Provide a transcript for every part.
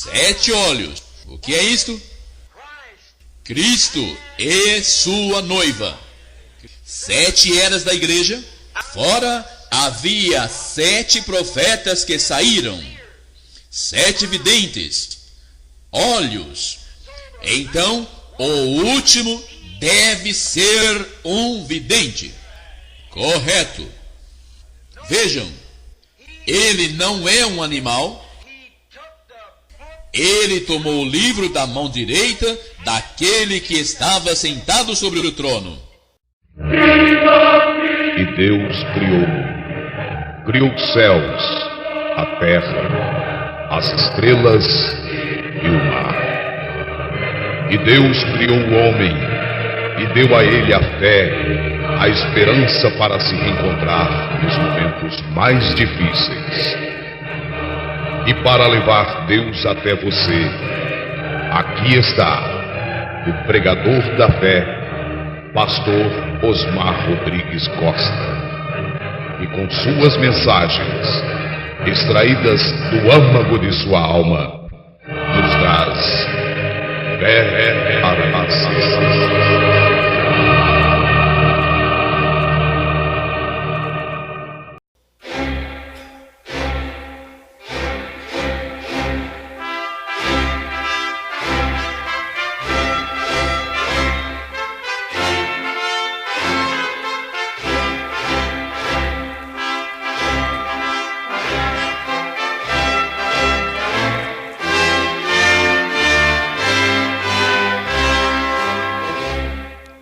7 olhos. O que é isto? Cristo e sua noiva. 7 eras da igreja. Fora havia 7 profetas que saíram. 7 videntes. Olhos. Então, o último deve ser um vidente. Correto. Vejam, ele não é um animal. Ele tomou o livro da mão direita daquele que estava sentado sobre o trono. E Deus criou os céus, a terra, as estrelas e o mar. E Deus criou o homem e deu a ele a fé, a esperança para se reencontrar nos momentos mais difíceis. E para levar Deus até você, aqui está o pregador da fé, pastor Osmar Rodrigues Costa, e com suas mensagens, extraídas do âmago de sua alma, nos traz fé para a nação.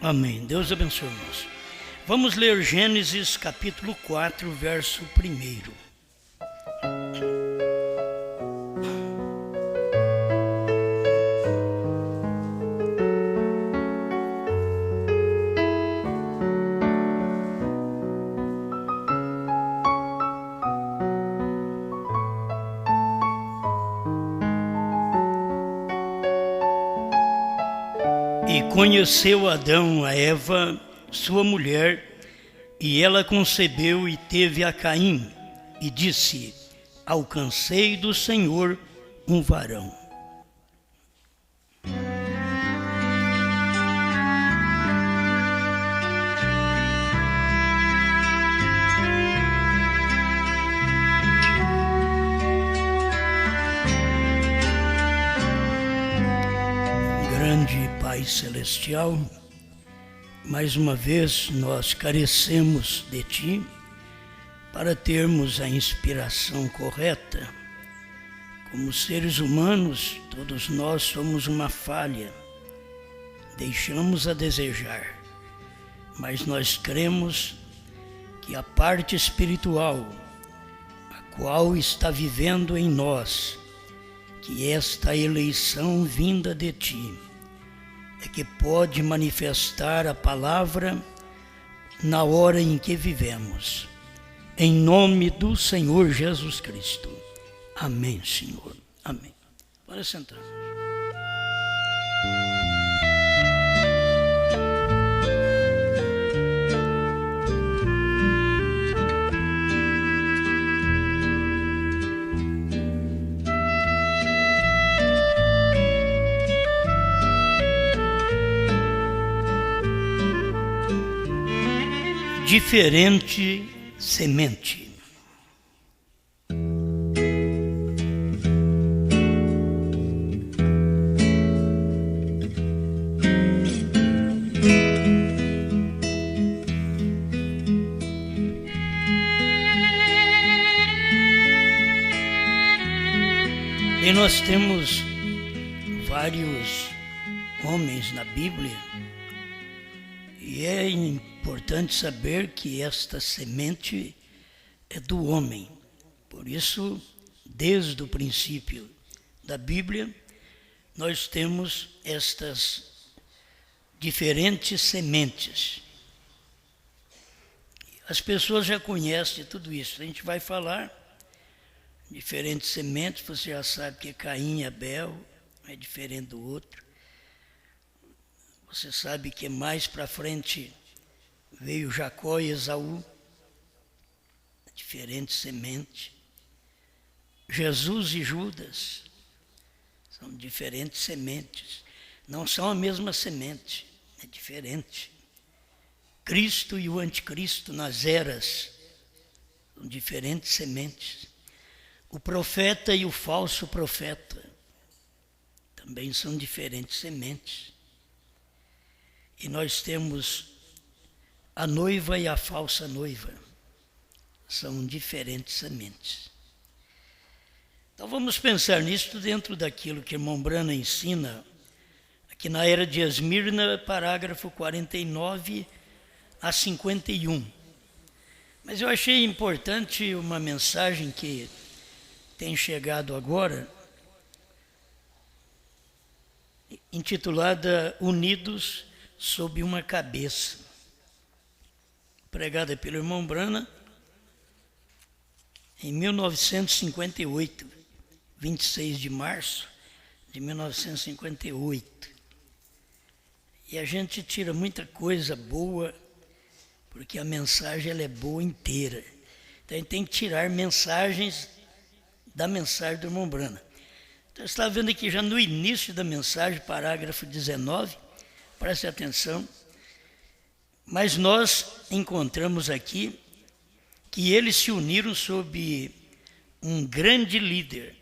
Amém. Deus abençoe, irmãos. Vamos ler Gênesis capítulo 4, verso 1. E conheceu Adão a Eva, sua mulher, e ela concebeu e teve a Caim, e disse: alcancei do Senhor um varão. Grande Pai Celestial, mais uma vez nós carecemos de Ti para termos a inspiração correta. Como seres humanos, todos nós somos uma falha, deixamos a desejar, mas nós cremos que a parte espiritual, a qual está vivendo em nós, que esta eleição vinda de Ti, é que pode manifestar a palavra na hora em que vivemos. Em nome do Senhor Jesus Cristo. Amém, Senhor. Amém. Para sentar. Diferente semente. E nós temos vários homens na Bíblia, e é importante saber que esta semente é do homem. Por isso, desde o princípio da Bíblia, nós temos estas diferentes sementes. As pessoas já conhecem tudo isso. A gente vai falar diferentes sementes, você já sabe que Caim e Abel é diferente do outro. Você sabe que mais para frente veio Jacó e Esaú, diferente semente. Jesus e Judas, diferentes sementes. Não são a mesma semente, é diferente. Cristo e o anticristo nas eras são diferentes sementes. O profeta e o falso profeta também são diferentes sementes. E nós temos a noiva e a falsa noiva. São diferentes sementes. Então vamos pensar nisso dentro daquilo que irmão Brana ensina aqui na Era de Esmirna, parágrafo 49 a 51. Mas eu achei importante uma mensagem que tem chegado agora, intitulada Unidos sob uma Cabeça, pregada pelo irmão Brana em 1958, 26 de março de 1958. E a gente tira muita coisa boa, porque a mensagem ela é boa inteira. Então a gente tem que tirar mensagens da mensagem do irmão Brana. Então você está vendo aqui já no início da mensagem, parágrafo 19, preste atenção. Mas nós encontramos aqui que eles se uniram sob um grande líder.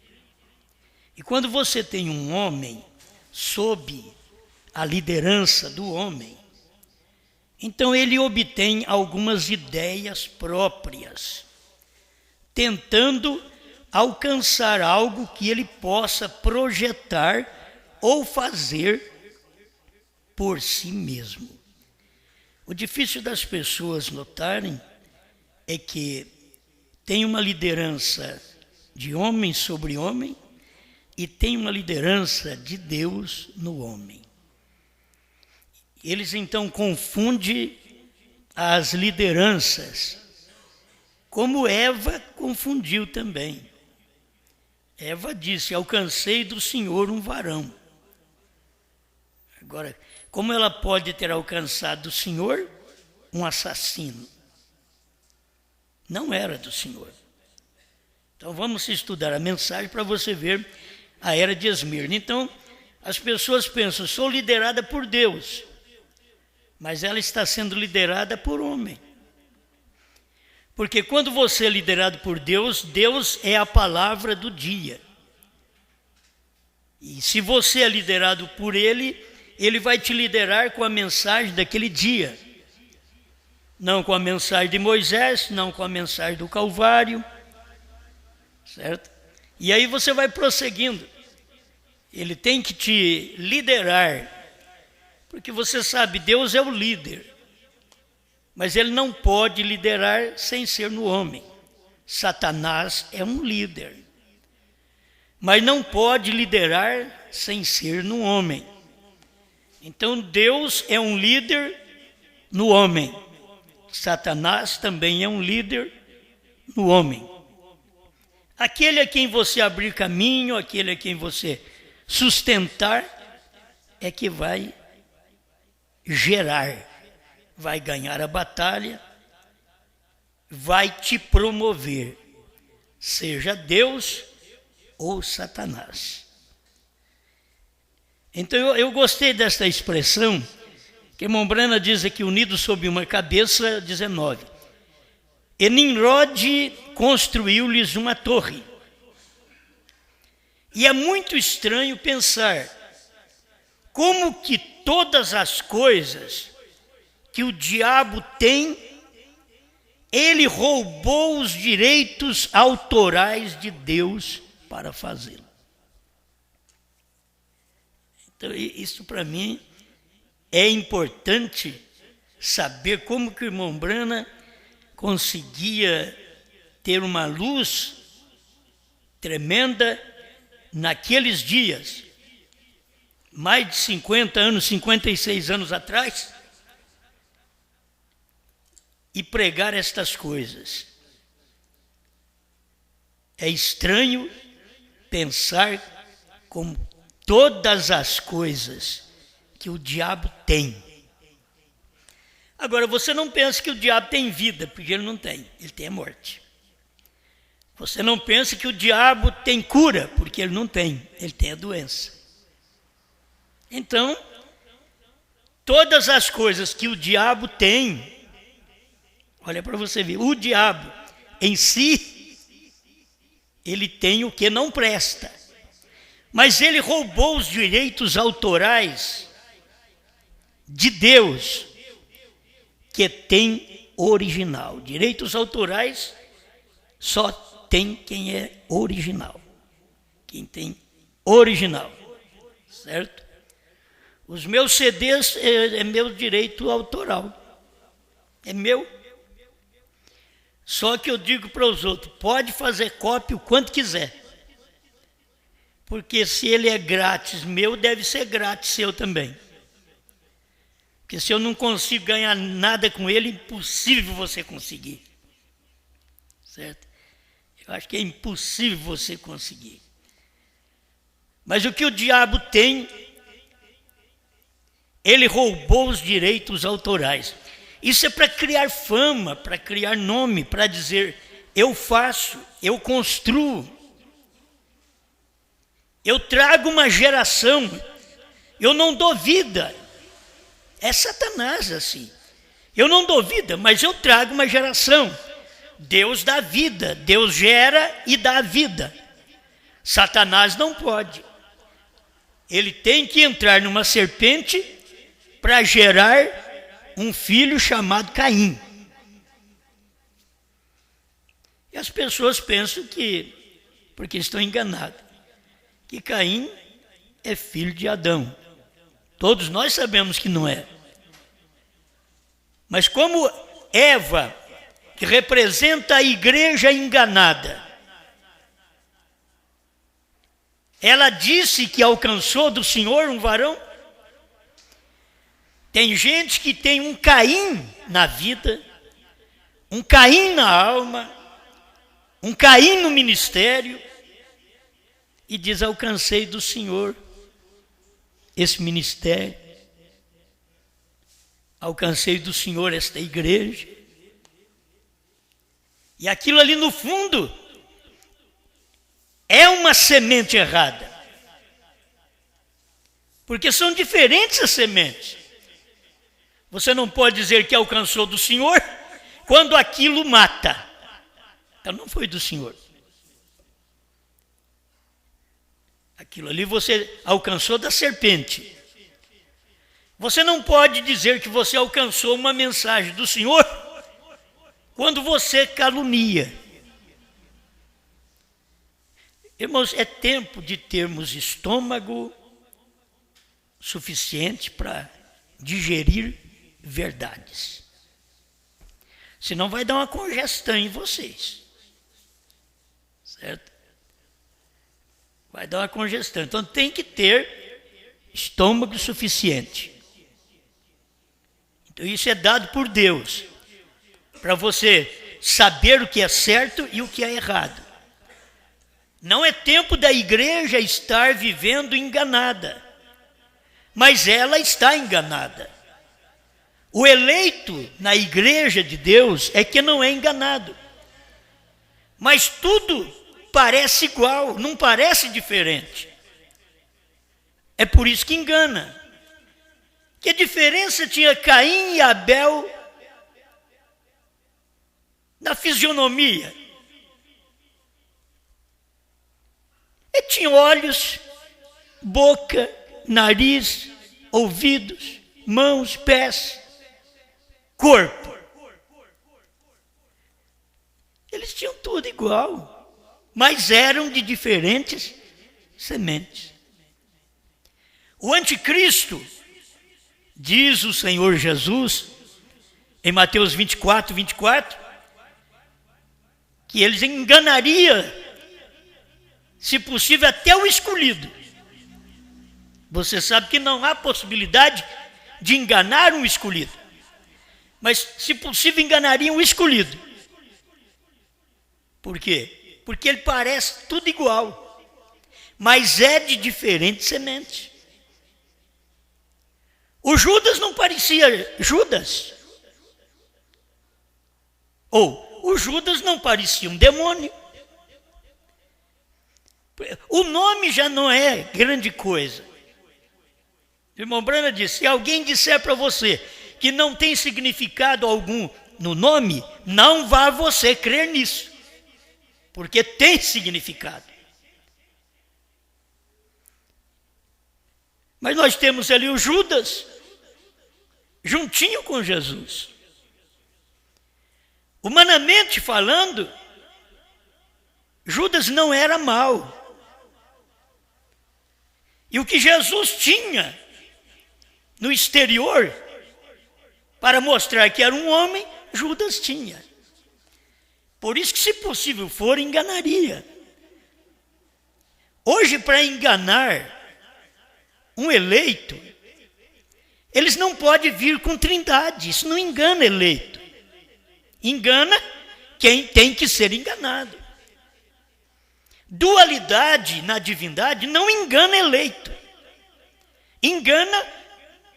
E quando você tem um homem sob a liderança do homem, então ele obtém algumas ideias próprias, tentando alcançar algo que ele possa projetar ou fazer por si mesmo. O difícil das pessoas notarem é que tem uma liderança de homem sobre homem e tem uma liderança de Deus no homem. Eles então confundem as lideranças, como Eva confundiu também. Eva disse: alcancei do Senhor um varão. Agora, como ela pode ter alcançado do Senhor um assassino? Não era do Senhor. Então vamos estudar a mensagem para você ver a Era de Esmirna. Então, as pessoas pensam: sou liderada por Deus, mas ela está sendo liderada por homem. Porque quando você é liderado por Deus, Deus é a palavra do dia. E se você é liderado por Ele, Ele vai te liderar com a mensagem daquele dia. Não com a mensagem de Moisés, não com a mensagem do Calvário, certo? E aí você vai prosseguindo. Ele tem que te liderar, porque você sabe, Deus é o líder, mas Ele não pode liderar sem ser no homem. Satanás é um líder, mas não pode liderar sem ser no homem. Então Deus é um líder no homem. Satanás também é um líder no homem. Aquele a quem você abrir caminho, aquele a quem você sustentar, é que vai gerar, vai ganhar a batalha, vai te promover, seja Deus ou Satanás. Então eu gostei desta expressão, que irmão Brana diz aqui, unido sob uma cabeça, 19. E Nimrod construiu-lhes uma torre. E é muito estranho pensar como que todas as coisas que o diabo tem, ele roubou os direitos autorais de Deus para fazê-lo. Então, isso para mim é importante saber como que o irmão Brana conseguia ter uma luz tremenda naqueles dias, mais de 50 anos, 56 anos atrás, e pregar estas coisas. É estranho pensar como todas as coisas que o diabo tem. Agora, você não pensa que o diabo tem vida, porque ele não tem, ele tem a morte. Você não pensa que o diabo tem cura, porque ele não tem, ele tem a doença. Então, todas as coisas que o diabo tem, olha para você ver, o diabo em si, ele tem o que não presta. Mas ele roubou os direitos autorais de Deus, que tem original. Direitos autorais só tem quem é original. Quem tem original, certo? Os meus CDs é meu direito autoral. É meu. Só que eu digo para os outros, pode fazer cópia o quanto quiser. Porque se ele é grátis meu, deve ser grátis seu também. Porque se eu não consigo ganhar nada com ele, é impossível você conseguir. Certo? Eu acho que é impossível você conseguir. Mas o que o diabo tem, ele roubou os direitos autorais. Isso é para criar fama, para criar nome, para dizer, eu faço, eu construo. Eu trago uma geração, eu não dou vida. É Satanás assim. Eu não dou vida, mas eu trago uma geração. Deus dá vida, Deus gera e dá vida. Satanás não pode. Ele tem que entrar numa serpente para gerar um filho chamado Caim. E as pessoas pensam que, porque estão enganadas, que Caim é filho de Adão. Todos nós sabemos que não é. Mas como Eva, que representa a igreja enganada, ela disse que alcançou do Senhor um varão. Tem gente que tem um Caim na vida, um Caim na alma, um Caim no ministério, e diz, alcancei do Senhor esse ministério, alcancei do Senhor esta igreja. E aquilo ali no fundo é uma semente errada. Porque são diferentes as sementes. Você não pode dizer que alcançou do Senhor quando aquilo mata. Então não foi do Senhor. Aquilo ali você alcançou da serpente. Você não pode dizer que você alcançou uma mensagem do Senhor quando você calunia. Irmãos, é tempo de termos estômago suficiente para digerir verdades. Senão vai dar uma congestão em vocês. Certo? Vai dar uma congestão. Então tem que ter estômago suficiente. Então isso é dado por Deus, para você saber o que é certo e o que é errado. Não é tempo da igreja estar vivendo enganada, mas ela está enganada. O eleito na igreja de Deus é que não é enganado. Mas tudo parece igual, não parece diferente. É por isso que engana. Que diferença tinha Caim e Abel na fisionomia? Ele tinha olhos, boca, nariz, ouvidos, mãos, pés, corpo. Eles tinham tudo igual, mas eram de diferentes sementes. O anticristo, diz o Senhor Jesus, em Mateus 24, que eles enganariam, se possível, até o escolhido. Você sabe que não há possibilidade de enganar um escolhido, mas, se possível, enganariam o escolhido. Por quê? Porque ele parece tudo igual, mas é de diferentes sementes. O Judas não parecia Judas. Ou o Judas não parecia um demônio. O nome já não é grande coisa. O irmão Brana disse: se alguém disser para você que não tem significado algum no nome, não vá você crer nisso, porque tem significado. Mas nós temos ali o Judas, juntinho com Jesus. Humanamente falando, Judas não era mau. E o que Jesus tinha no exterior, para mostrar que era um homem, Judas tinha. Por isso que, se possível for, enganaria. Hoje, para enganar um eleito, eles não podem vir com trindade. Isso não engana eleito. Engana quem tem que ser enganado. Dualidade na divindade não engana eleito. Engana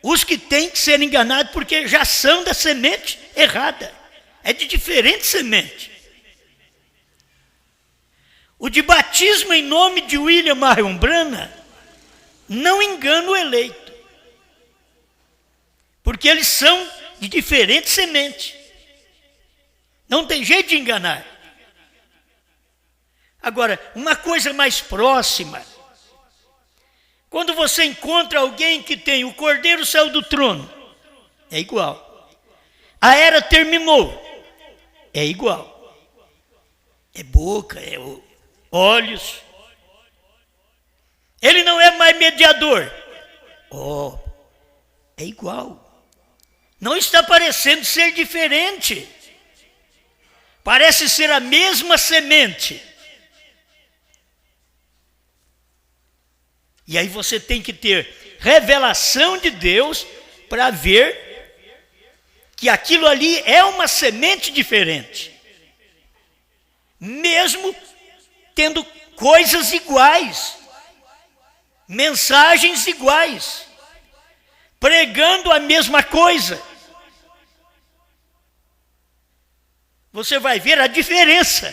os que têm que ser enganados, porque já são da semente errada. É de diferente semente. O de batismo em nome de William Marion Branham não engana o eleito, porque eles são de diferente semente. Não tem jeito de enganar. Agora, uma coisa mais próxima, quando você encontra alguém que tem o Cordeiro saiu do trono, é igual. A era terminou, é igual. É boca, é olhos. Ele não é mais mediador. É igual. Não está parecendo ser diferente. Parece ser a mesma semente. E aí você tem que ter revelação de Deus para ver que aquilo ali é uma semente diferente. Mesmo tendo coisas iguais, mensagens iguais, pregando a mesma coisa. Você vai ver a diferença.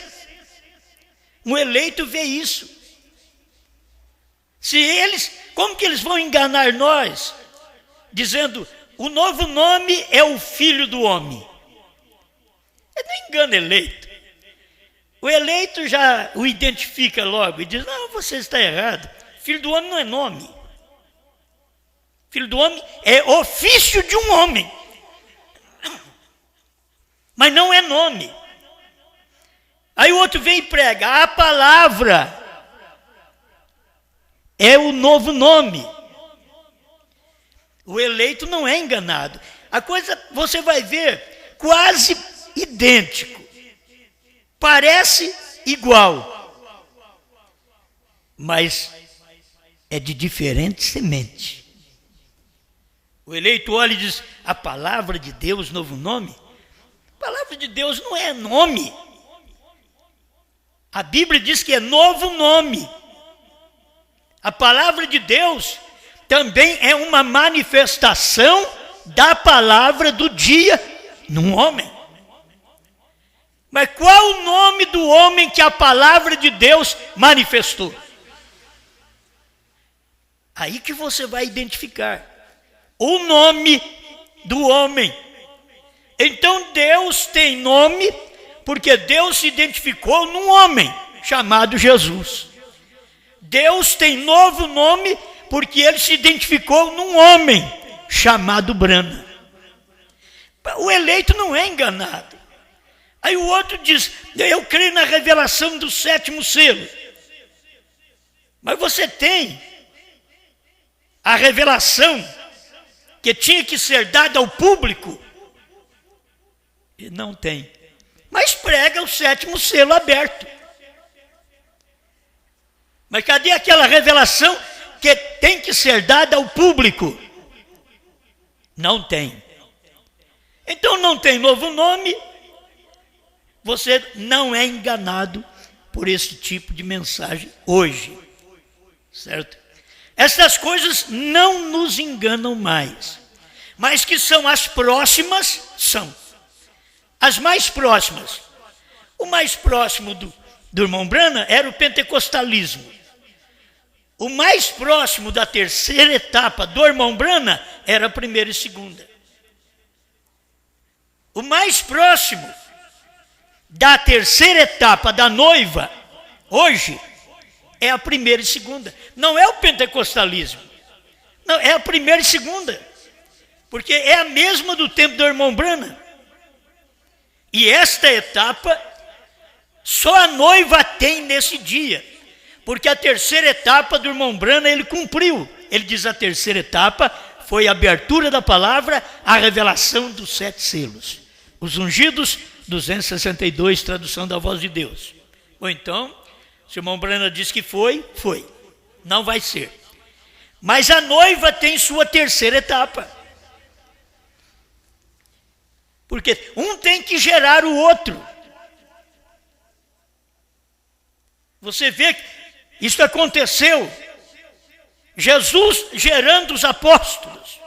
Um eleito vê isso. Se eles, como que eles vão enganar nós? Dizendo, o novo nome é o Filho do Homem. Ele não engana eleito. O eleito já o identifica logo e diz, não, você está errado. Filho do Homem não é nome. Filho do Homem é ofício de um homem. Mas não é nome. Aí o outro vem e prega, a palavra é o novo nome. O eleito não é enganado. A coisa, você vai ver, quase idêntico. Parece igual. Mas é de diferente semente. O eleito olha e diz, a palavra de Deus, novo nome? A palavra de Deus não é nome. A Bíblia diz que é novo nome. A palavra de Deus também é uma manifestação da palavra do dia num homem. Mas qual o nome do homem que a palavra de Deus manifestou? Aí que você vai identificar o nome do homem. Então Deus tem nome porque Deus se identificou num homem chamado Jesus. Deus tem novo nome porque ele se identificou num homem chamado Branham. O eleito não é enganado. Aí o outro diz, eu creio na revelação do 7º selo. Mas você tem a revelação que tinha que ser dada ao público? E não tem. Mas prega o 7º selo aberto. Mas cadê aquela revelação que tem que ser dada ao público? Não tem. Então não tem novo nome. Você não é enganado por esse tipo de mensagem hoje. Certo? Essas coisas não nos enganam mais. Mas que são as próximas, são. As mais próximas. O mais próximo do irmão Branham era o pentecostalismo. O mais próximo da terceira etapa do irmão Brana era a primeira e segunda. O mais próximo da terceira etapa da noiva, hoje, é a primeira e segunda. Não é o pentecostalismo. Não, é a primeira e segunda. Porque é a mesma do tempo do irmão Brana. E esta etapa, só a noiva tem nesse dia. Porque a terceira etapa do irmão Brana, ele cumpriu. Ele diz a terceira etapa foi a abertura da palavra, a revelação dos 7 selos. Os ungidos, 262, tradução da voz de Deus. Ou então, se o irmão Brana diz que foi, foi. Não vai ser. Mas a noiva tem sua terceira etapa. Porque um tem que gerar o outro. Você vê que isso aconteceu. Jesus gerando os apóstolos.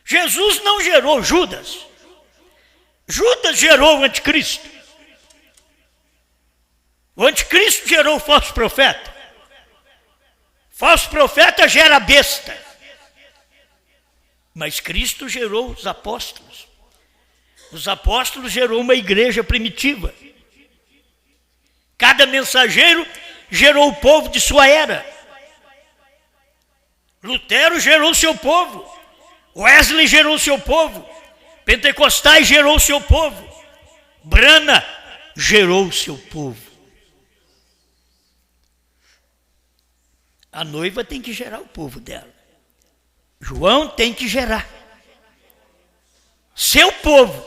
Jesus não gerou Judas. Judas gerou o anticristo. O anticristo gerou o falso profeta. Falso profeta gera a besta. Mas Cristo gerou os apóstolos. Os apóstolos gerou uma igreja primitiva. Cada mensageiro gerou o povo de sua era. Lutero gerou o seu povo. Wesley gerou o seu povo. Pentecostais gerou o seu povo. Brana gerou o seu povo. A noiva tem que gerar o povo dela. João tem que gerar seu povo.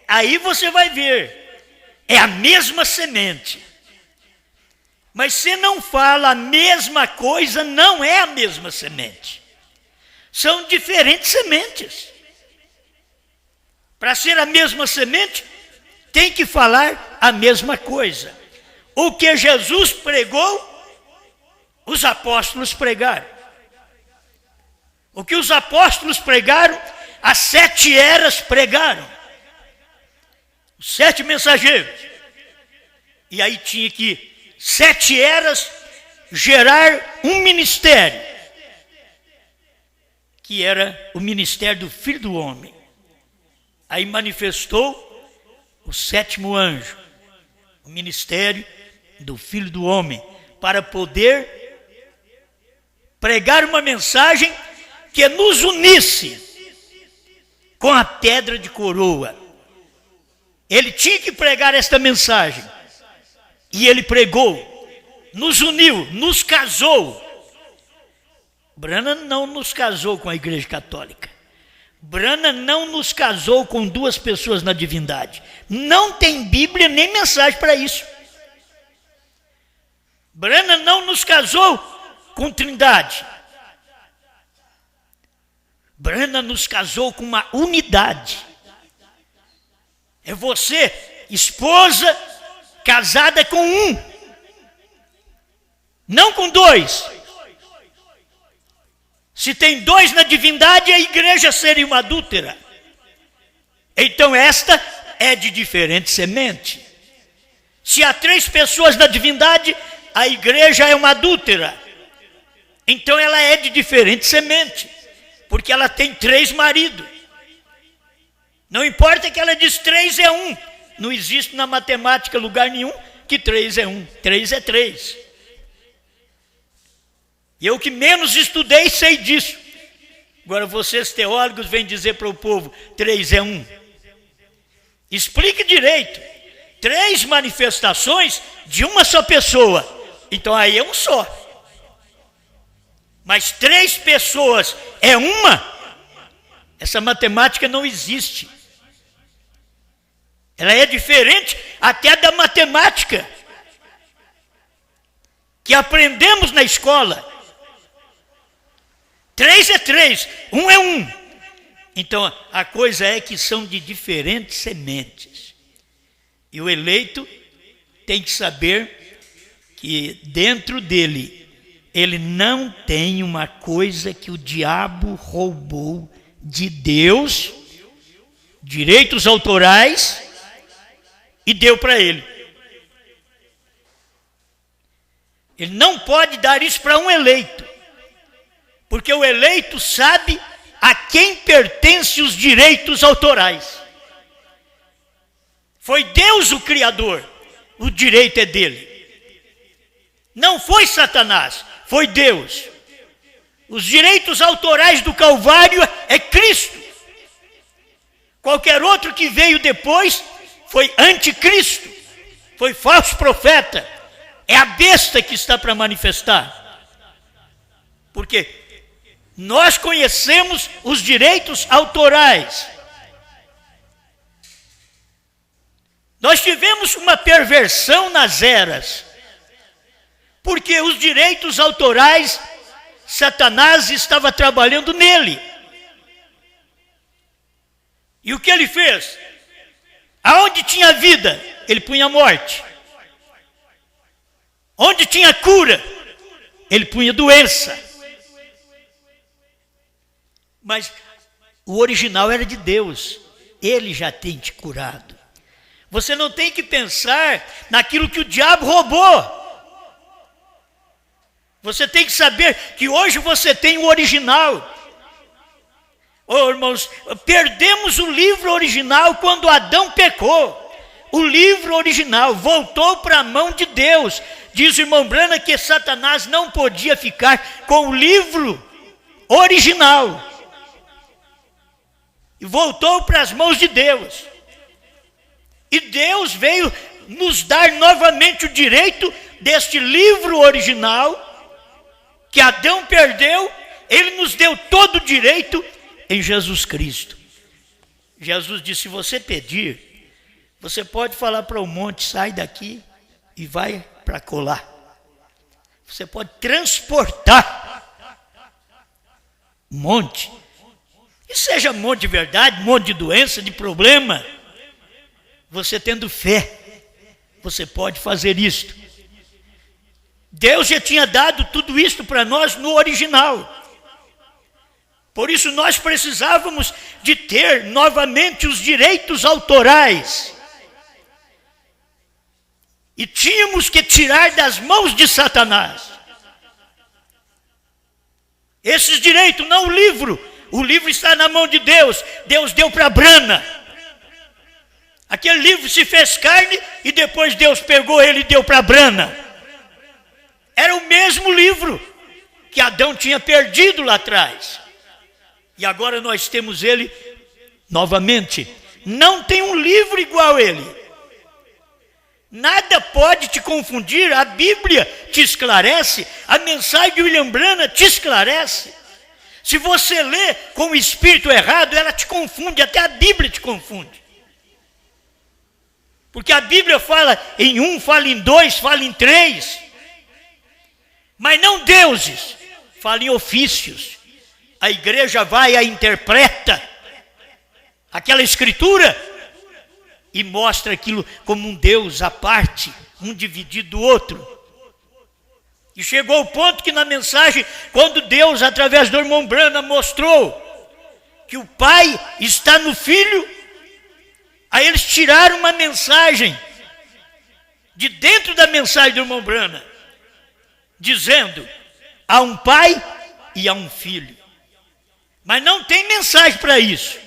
Aí você vai ver, é a mesma semente. Mas se não fala a mesma coisa, não é a mesma semente. São diferentes sementes. Para ser a mesma semente, tem que falar a mesma coisa. O que Jesus pregou, os apóstolos pregaram. O que os apóstolos pregaram, as 7 eras pregaram. Os 7 mensageiros. E aí tinha que 7 eras gerar um ministério, que era o ministério do Filho do Homem. Aí manifestou o 7º anjo, o ministério do Filho do Homem, para poder pregar uma mensagem que nos unisse com a pedra de coroa. Ele tinha que pregar esta mensagem. E ele pregou, nos uniu, nos casou. Brana não nos casou com a Igreja Católica. Brana não nos casou com 2 pessoas na divindade. Não tem Bíblia nem mensagem para isso. Brana não nos casou com Trindade. Brana nos casou com uma unidade. É você, esposa, casada com um, não com 2. Se tem 2 na divindade, a igreja seria uma adúltera. Então esta é de diferente semente. Se há 3 pessoas na divindade, a igreja é uma adúltera. Então ela é de diferente semente, porque ela tem 3 maridos. Não importa que ela diz 3 é 1. Não existe na matemática lugar nenhum que 3 é 1. 3 é 3. E eu que menos estudei sei disso. Agora vocês teólogos vêm dizer para o povo, 3 é 1. Explique direito. 3 manifestações de uma só pessoa. Então aí é um só. Mas 3 pessoas é uma? Essa matemática não existe. Ela é diferente até da matemática que aprendemos na escola. 3 é 3, 1 é 1. Então a coisa é que são de diferentes sementes. E o eleito tem que saber que dentro dele, ele não tem uma coisa que o diabo roubou de Deus, direitos autorais, e deu para ele. Ele não pode dar isso para um eleito, porque o eleito sabe a quem pertencem os direitos autorais. Foi Deus o Criador, o direito é dele. Não foi Satanás, foi Deus. Os direitos autorais do Calvário é Cristo. Qualquer outro que veio depois foi anticristo, foi falso profeta. É a besta que está para manifestar. Porque nós conhecemos os direitos autorais. Nós tivemos uma perversão nas eras, porque os direitos autorais, Satanás estava trabalhando nele. E o que ele fez? Aonde tinha vida, ele punha morte. Onde tinha cura, ele punha doença. Mas o original era de Deus. Ele já tem te curado. Você não tem que pensar naquilo que o diabo roubou. Você tem que saber que hoje você tem o original. Oh, irmãos, perdemos o livro original quando Adão pecou. O livro original voltou para a mão de Deus. Diz o irmão Branham que Satanás não podia ficar com o livro original. E voltou para as mãos de Deus. E Deus veio nos dar novamente o direito deste livro original que Adão perdeu. Ele nos deu todo o direito em Jesus Cristo. Jesus disse: se você pedir, você pode falar para o monte, sai daqui e vai para colar. Você pode transportar monte. E seja monte de verdade, monte de doença, de problema. Você tendo fé, você pode fazer isto. Deus já tinha dado tudo isto para nós no original. Por isso nós precisávamos de ter novamente os direitos autorais. E tínhamos que tirar das mãos de Satanás esses direitos, não o livro. O livro está na mão de Deus. Deus deu para Brana. Aquele livro se fez carne e depois Deus pegou ele e deu para Brana. Era o mesmo livro que Adão tinha perdido lá atrás. E agora nós temos ele novamente. Não tem um livro igual a ele. Nada pode te confundir. A Bíblia te esclarece. A mensagem de William Branham te esclarece. Se você lê com o espírito errado, ela te confunde. Até a Bíblia te confunde. Porque a Bíblia fala em um, fala em dois, fala em três. Mas não deuses. Fala em ofícios. A igreja vai e interpreta aquela escritura e mostra aquilo como um Deus à parte, um dividido do outro. E chegou o ponto que na mensagem, quando Deus, através do irmão Branham, mostrou que o Pai está no Filho, aí eles tiraram uma mensagem de dentro da mensagem do irmão Branham, dizendo: há um Pai e há um Filho. Mas não tem mensagem para isso.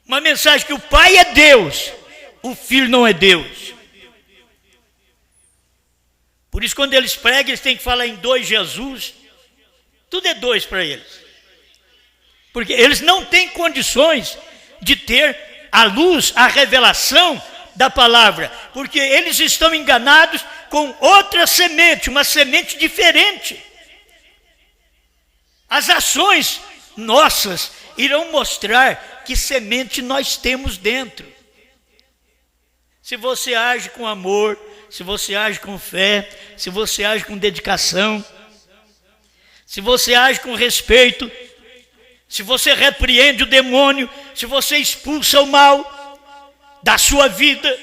Uma mensagem que o Pai é Deus, o Filho não é Deus. Por isso, quando eles pregam, eles têm que falar em dois Jesus. Tudo é dois para eles. Porque eles não têm condições de ter a luz, a revelação da palavra. Porque eles estão enganados com outra semente, uma semente diferente. As ações nossas irão mostrar que semente nós temos dentro. Se você age com amor, se você age com fé, se você age com dedicação, se você age com respeito, se você repreende o demônio, se você expulsa o mal da sua vida,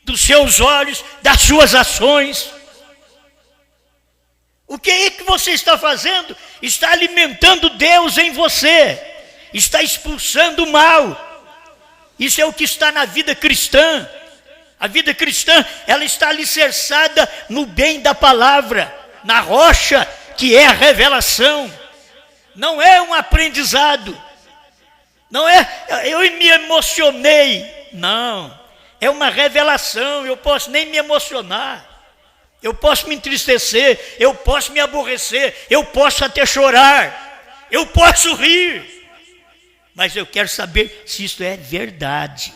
dos seus olhos, das suas ações, o que é que você está fazendo? Está alimentando Deus em você, está expulsando o mal. Isso é o que está na vida cristã. A vida cristã, ela está alicerçada no bem da palavra, na rocha que é a revelação. Não é um aprendizado. Não é, eu me emocionei. Não, é uma revelação. Eu posso nem me emocionar. Eu posso me entristecer, eu posso me aborrecer, eu posso até chorar, eu posso rir. Mas eu quero saber se isso é verdade.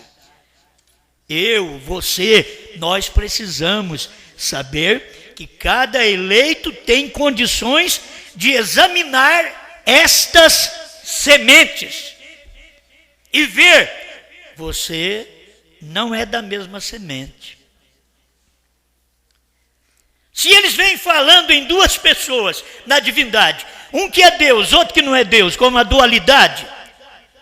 Eu, você, nós precisamos saber que cada eleito tem condições de examinar estas sementes e ver, você não é da mesma semente. Se eles vêm falando em duas pessoas na divindade, um que é Deus, outro que não é Deus, como a dualidade,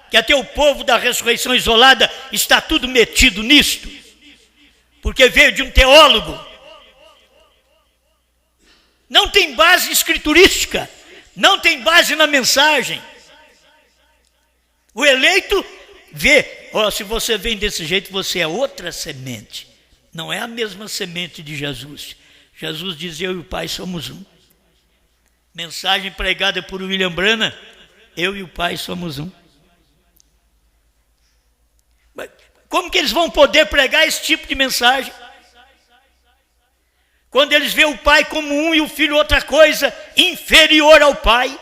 que até o povo da ressurreição isolada está tudo metido nisto, porque veio de um teólogo. Não tem base escriturística, não tem base na mensagem. O eleito vê, se você vem desse jeito, você é outra semente. Não é a mesma semente de Jesus. Jesus diz, eu e o Pai somos um. Mensagem pregada por William Branham, eu e o Pai somos um. Mas como que eles vão poder pregar esse tipo de mensagem? Quando eles veem o Pai como um e o Filho outra coisa, inferior ao Pai.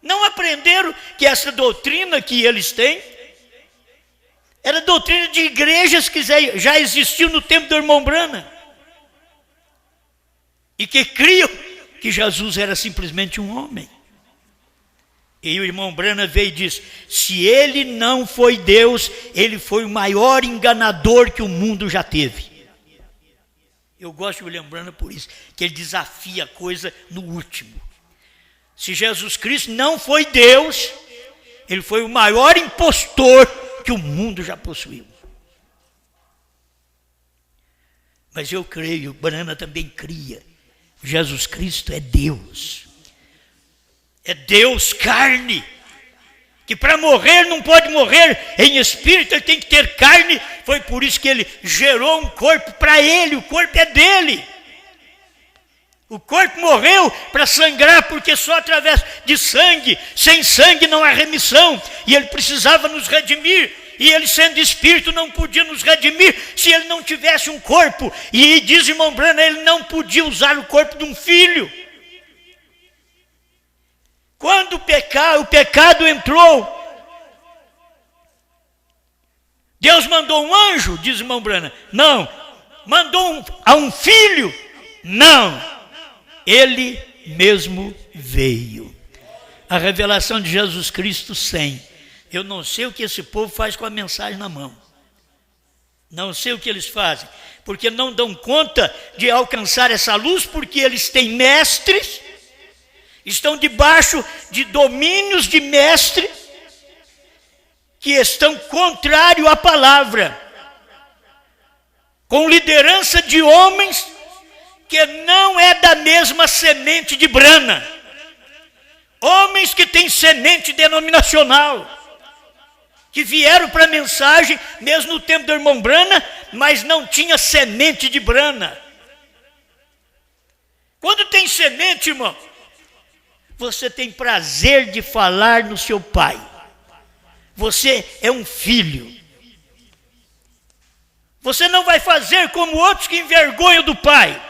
Não aprenderam que essa doutrina que eles têm era doutrina de igrejas que já existiu no tempo do irmão Branham. E que criam que Jesus era simplesmente um homem. E o irmão Branham veio e disse, se ele não foi Deus, ele foi o maior enganador que o mundo já teve. Eu gosto de William Branham por isso, que ele desafia a coisa no último. Se Jesus Cristo não foi Deus, ele foi o maior impostor que o mundo já possuiu. Mas eu creio, Branham também cria, Jesus Cristo é Deus. É Deus carne. Que para morrer não pode morrer em espírito, ele tem que ter carne. Foi por isso que ele gerou um corpo para ele, o corpo é dele. O corpo morreu para sangrar, porque só através de sangue, sem sangue não há remissão. E ele precisava nos redimir. E ele, sendo espírito, não podia nos redimir se ele não tivesse um corpo. E diz irmão Branham, ele não podia usar o corpo de um filho. Quando o pecado entrou, Deus mandou um anjo, diz irmão Branham. Não. Mandou a um filho? Não. Ele mesmo veio. A revelação de Jesus Cristo sem. Eu não sei o que esse povo faz com a mensagem na mão. Não sei o que eles fazem. Porque não dão conta de alcançar essa luz, porque eles têm mestres, estão debaixo de domínios de mestre, que estão contrário à palavra. Com liderança de homens que não é da mesma semente de Branham. Homens que têm semente denominacional. Que vieram para a mensagem, mesmo no tempo do irmão Branham, mas não tinha semente de Branham. Quando tem semente, irmão, você tem prazer de falar no seu pai. Você é um filho. Você não vai fazer como outros que envergonham do pai.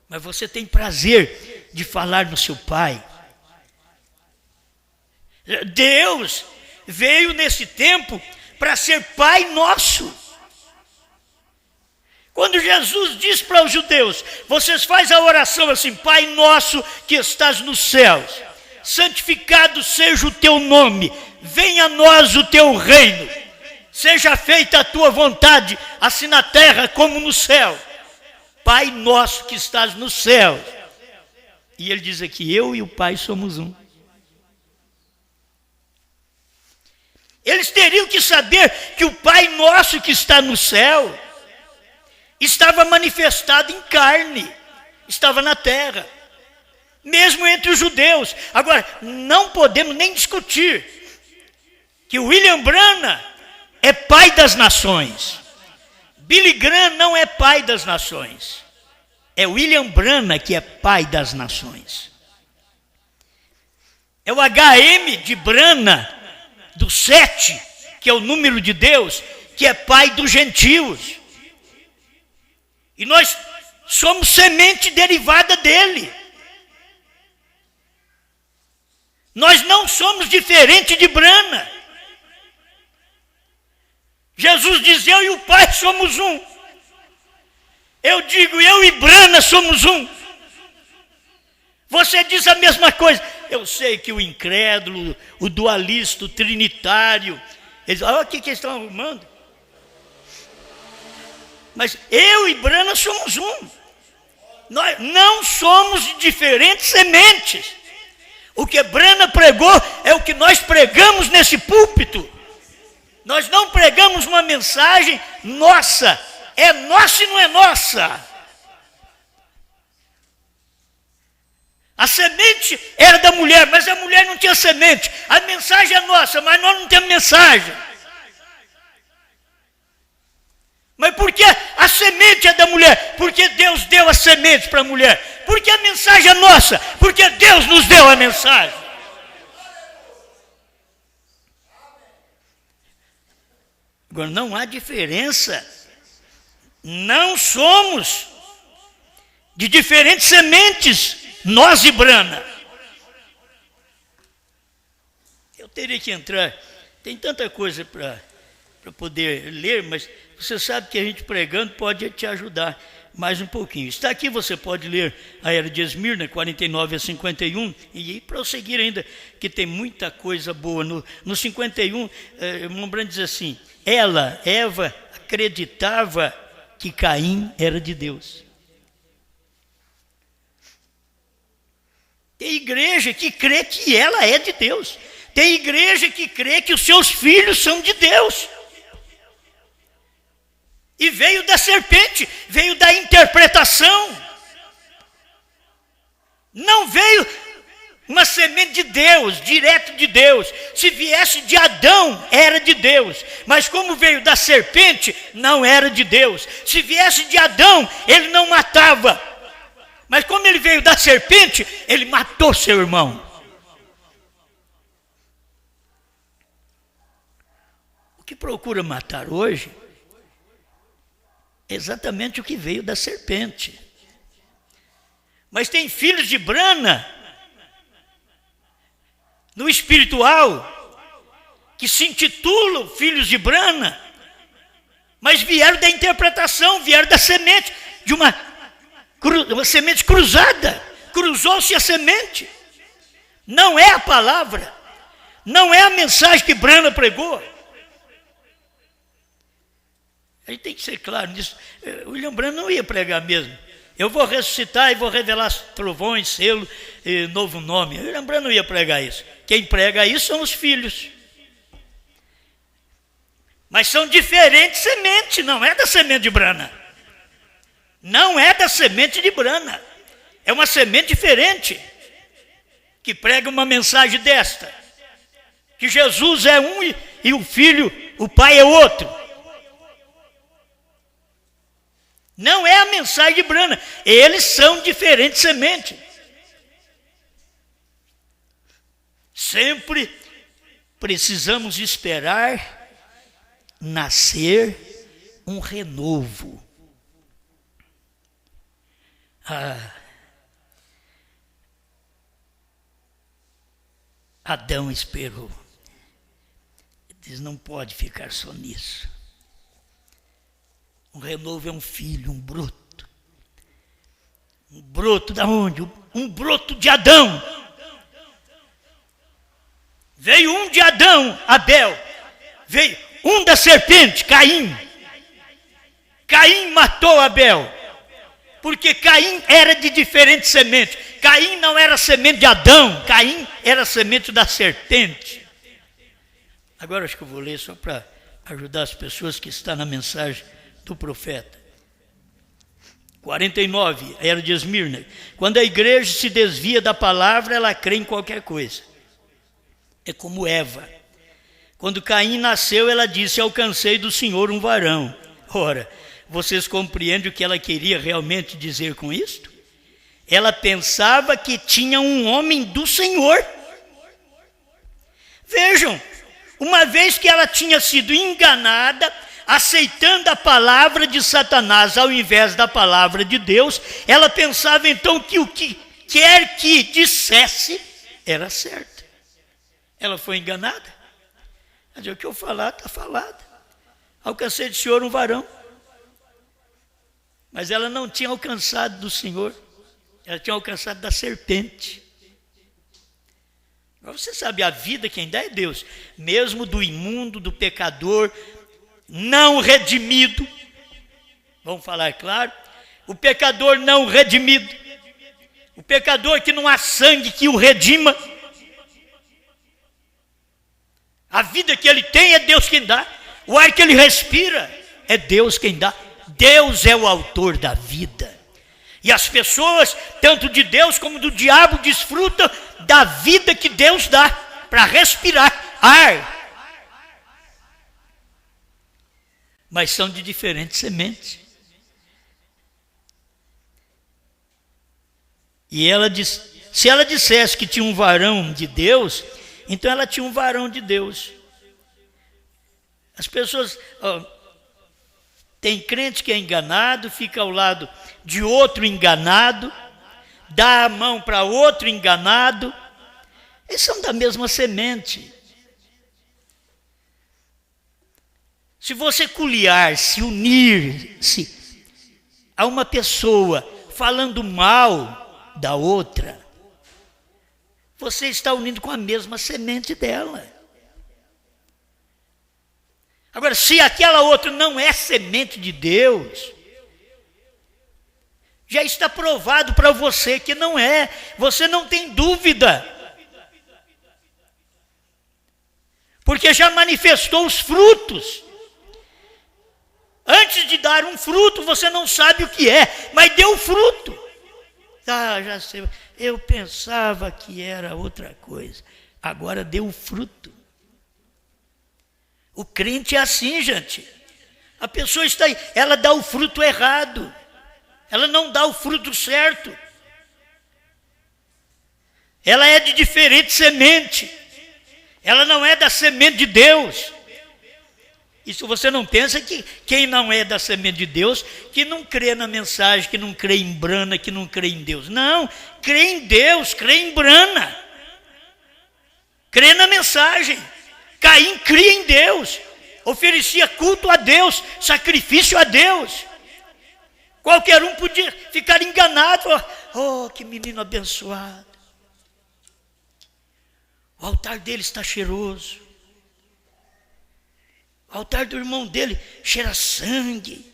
Mas você tem prazer de falar no seu pai. Deus veio nesse tempo para ser Pai nosso. Quando Jesus diz para os judeus, vocês fazem a oração assim, Pai nosso que estás nos céus, santificado seja o teu nome, venha a nós o teu reino, seja feita a tua vontade, assim na terra como no céu. Pai nosso que estás nos céus. E ele diz aqui, eu e o Pai somos um. Eles teriam que saber que o Pai nosso que está no céu estava manifestado em carne, estava na terra, mesmo entre os judeus. Agora, não podemos nem discutir que William Branham é pai das nações. Billy Graham não é pai das nações. É William Branham que é pai das nações. É o HM de Branham, do 7, que é o número de Deus, que é pai dos gentios. E nós somos semente derivada dele. Nós não somos diferentes de Branham. Jesus diz, eu e o Pai somos um. Eu digo, eu e Branham somos um. Você diz a mesma coisa. Eu sei que o incrédulo, o dualista, o trinitário, eles, olha o que eles estão arrumando. Mas eu e Branham somos um. Nós não somos de diferentes sementes. O que Branham pregou é o que nós pregamos nesse púlpito. Nós não pregamos uma mensagem nossa. É nossa e não é nossa. A semente era da mulher, mas a mulher não tinha semente. A mensagem é nossa, mas nós não temos mensagem. Mas por que a semente é da mulher? Porque Deus deu a semente para a mulher. Porque a mensagem é nossa? Porque Deus nos deu a mensagem. Agora, não há diferença. Não somos de diferentes sementes, nós e Branham. Eu teria que entrar, tem tanta coisa para poder ler, mas você sabe que a gente pregando pode te ajudar mais um pouquinho. Está aqui, você pode ler a Era de Esmirna, 49 a 51, e prosseguir ainda, que tem muita coisa boa. No 51, irmão Branham diz assim, Eva, acreditava que Caim era de Deus. Tem igreja que crê que ela é de Deus. Tem igreja que crê que os seus filhos são de Deus. E veio da serpente, veio da interpretação. Não veio uma semente de Deus, direto de Deus. Se viesse de Adão, era de Deus. Mas como veio da serpente, não era de Deus. Se viesse de Adão, ele não matava. Mas como ele veio da serpente, ele matou seu irmão. O que procura matar hoje é exatamente o que veio da serpente. Mas tem filhos de Branham no espiritual que se intitulam filhos de Branham, mas vieram da interpretação, vieram da semente, de uma semente cruzada. Cruzou-se a semente. Não é a palavra, não é a mensagem que Branham pregou. A gente tem que ser claro nisso. William Branham não ia pregar mesmo. Eu vou ressuscitar e vou revelar trovões, selo e novo nome. William Branham não ia pregar isso. Quem prega isso são os filhos. Mas são diferentes sementes, não é da semente de Branham. Não é da semente de Branham. É uma semente diferente que prega uma mensagem desta. Que Jesus é um e o Filho, o Pai é outro. Não é a mensagem de Branham. Eles são diferentes sementes. Sempre precisamos esperar nascer um renovo. Adão esperou. Diz, não pode ficar só nisso. Um renovo é um filho, um broto. Um broto da onde? Um broto de Adão. Veio um de Adão, Abel. Veio um da serpente, Caim. Caim matou Abel. Porque Caim era de diferente semente. Caim não era semente de Adão. Caim era semente da serpente. Agora acho que eu vou ler só para ajudar as pessoas que estão na mensagem do profeta. 49, Era de Esmirna. Quando a igreja se desvia da palavra, ela crê em qualquer coisa. É como Eva. Quando Caim nasceu, ela disse: alcancei do Senhor um varão. Ora, vocês compreendem o que ela queria realmente dizer com isto? Ela pensava que tinha um homem do Senhor. Vejam, uma vez que ela tinha sido enganada, aceitando a palavra de Satanás ao invés da palavra de Deus, ela pensava então que o que quer que dissesse era certo. Ela foi enganada. Mas o que eu falar, está falado. Alcancei do Senhor um varão. Mas ela não tinha alcançado do Senhor. Ela tinha alcançado da serpente. Agora você sabe, a vida quem dá é Deus. Mesmo do imundo, do pecador, não redimido. Vamos falar claro? O pecador não redimido. O pecador que não há sangue que o redima. A vida que ele tem é Deus quem dá. O ar que ele respira é Deus quem dá. Deus é o autor da vida. E as pessoas, tanto de Deus como do diabo, desfrutam da vida que Deus dá para respirar ar. Mas são de diferentes sementes. E ela disse, se ela dissesse que tinha um varão de Deus, então ela tinha um varão de Deus. As pessoas... tem crente que é enganado, fica ao lado de outro enganado, dá a mão para outro enganado. Eles são da mesma semente. Se você culiar-se, unir-se a uma pessoa falando mal da outra, você está unindo com a mesma semente dela. Agora, se aquela outra não é semente de Deus, já está provado para você que não é. Você não tem dúvida. Porque já manifestou os frutos. Antes de dar um fruto, você não sabe o que é, mas deu fruto. Ah, já sei. Eu pensava que era outra coisa. Agora deu fruto. O crente é assim, gente. A pessoa está aí, ela dá o fruto errado. Ela não dá o fruto certo. Ela é de diferente semente. Ela não é da semente de Deus. Isso você não pensa que quem não é da semente de Deus, que não crê na mensagem, que não crê em Brana, que não crê em Deus. Não, crê em Deus, crê em Brana. Crê na mensagem. Caim cria em Deus, oferecia culto a Deus, sacrifício a Deus. Qualquer um podia ficar enganado. Oh, que menino abençoado. O altar dele está cheiroso. O altar do irmão dele cheira sangue.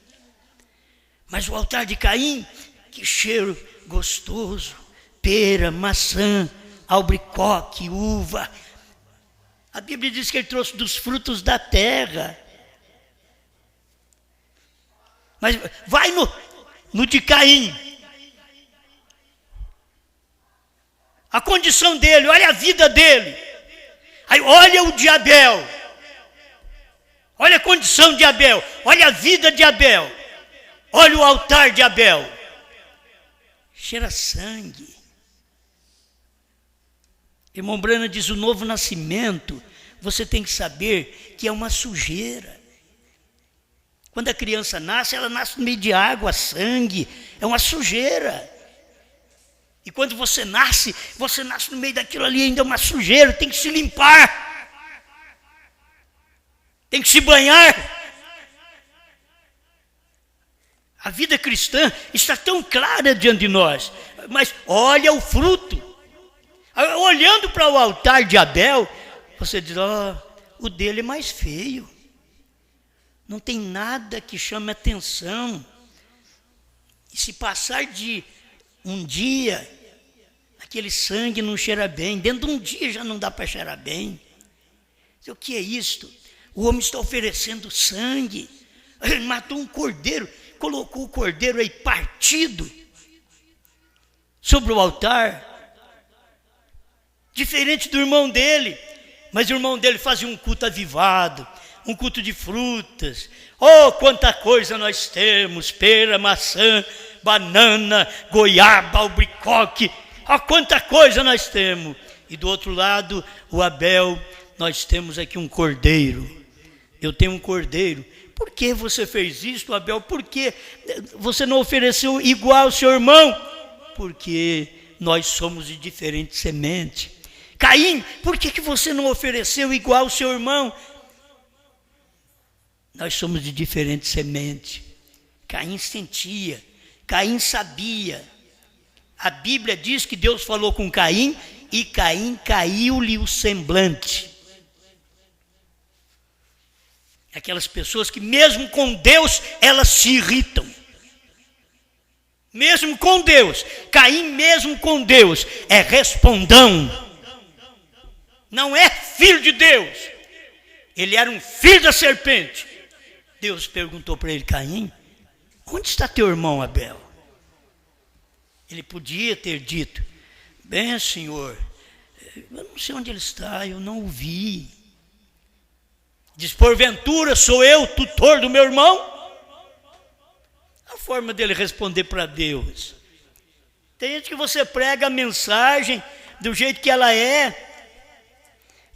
Mas o altar de Caim, que cheiro gostoso. Pera, maçã, albaricoque, uva. A Bíblia diz que ele trouxe dos frutos da terra. Mas vai no de Caim. A condição dele, olha a vida dele. Aí olha o de Abel. Olha a condição de Abel. Olha a vida de Abel. Olha o altar de Abel. Cheira sangue. Irmão Brana diz, o novo nascimento, você tem que saber que é uma sujeira. Quando a criança nasce, ela nasce no meio de água, sangue, é uma sujeira. E quando você nasce no meio daquilo ali, ainda é uma sujeira, tem que se limpar. Tem que se banhar. A vida cristã está tão clara diante de nós, mas olha o fruto. Olhando para o altar de Abel, você diz, o dele é mais feio. Não tem nada que chame atenção. E se passar de um dia, aquele sangue não cheira bem. Dentro de um dia já não dá para cheirar bem. O que é isto? O homem está oferecendo sangue. Ele matou um cordeiro, colocou o cordeiro aí partido sobre o altar. Diferente do irmão dele, Mas o irmão dele fazia um culto avivado, um culto de frutas. Oh, quanta coisa nós temos, pera, maçã, banana, goiaba, albaricoque. Oh, quanta coisa nós temos. E do outro lado, o Abel, nós temos aqui um cordeiro. Eu tenho um cordeiro. Por que você fez isso, Abel? Por que você não ofereceu igual ao seu irmão? Porque nós somos de diferente semente. Caim, por que você não ofereceu igual ao seu irmão? Nós somos de diferente semente. Caim sentia, Caim sabia. A Bíblia diz que Deus falou com Caim e Caim caiu-lhe o semblante. Aquelas pessoas que mesmo com Deus, elas se irritam. Mesmo com Deus, Caim mesmo com Deus é respondão. Não é filho de Deus. Ele era um filho da serpente. Deus perguntou para ele, Caim, onde está teu irmão Abel? Ele podia ter dito, bem, Senhor, eu não sei onde ele está, eu não o vi. Diz, porventura sou eu tutor do meu irmão? A forma dele responder para Deus. Tem gente que você prega a mensagem do jeito que ela é,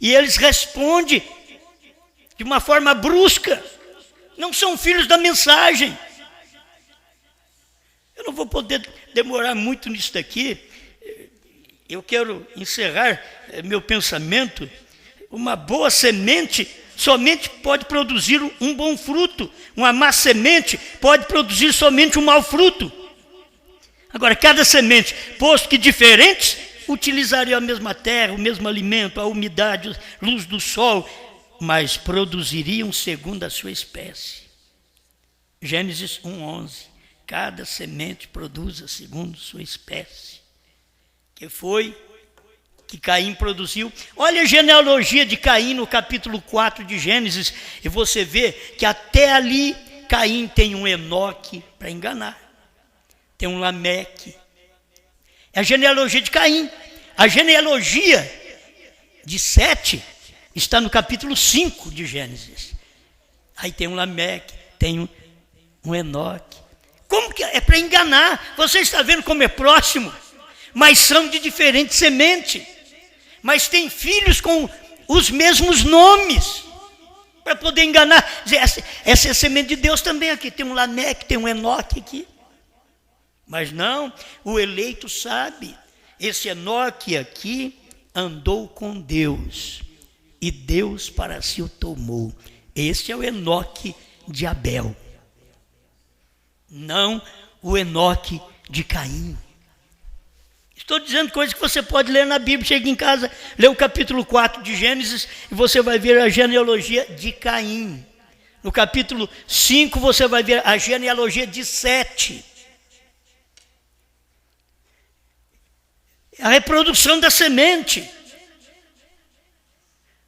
e eles respondem de uma forma brusca. Não são filhos da mensagem. Eu não vou poder demorar muito nisso daqui. Eu quero encerrar meu pensamento. Uma boa semente somente pode produzir um bom fruto. Uma má semente pode produzir somente um mau fruto. Agora, cada semente, posto que diferentes, utilizariam a mesma terra, o mesmo alimento, a umidade, a luz do sol, mas produziriam segundo a sua espécie. Gênesis 1:11. Cada semente produz segundo sua espécie. Que foi que Caim produziu. Olha a genealogia de Caim no capítulo 4 de Gênesis, e você vê que até ali Caim tem um Enoque para enganar. Tem um Lameque. É a genealogia de Caim. A genealogia de Sete está no capítulo 5 de Gênesis. Aí tem um Lameque, tem um Enoque. Como que é para enganar? Você está vendo como é próximo? Mas são de diferente semente. Mas tem filhos com os mesmos nomes. Para poder enganar. Essa é a semente de Deus também aqui. Tem um Lameque, tem um Enoque aqui. Mas não, o eleito sabe. Esse Enoque aqui andou com Deus. E Deus para si o tomou. Esse é o Enoque de Abel. Não o Enoque de Caim. Estou dizendo coisas que você pode ler na Bíblia. Chega em casa, lê o capítulo 4 de Gênesis e você vai ver a genealogia de Caim. No capítulo 5 você vai ver a genealogia de Sete. A reprodução da semente.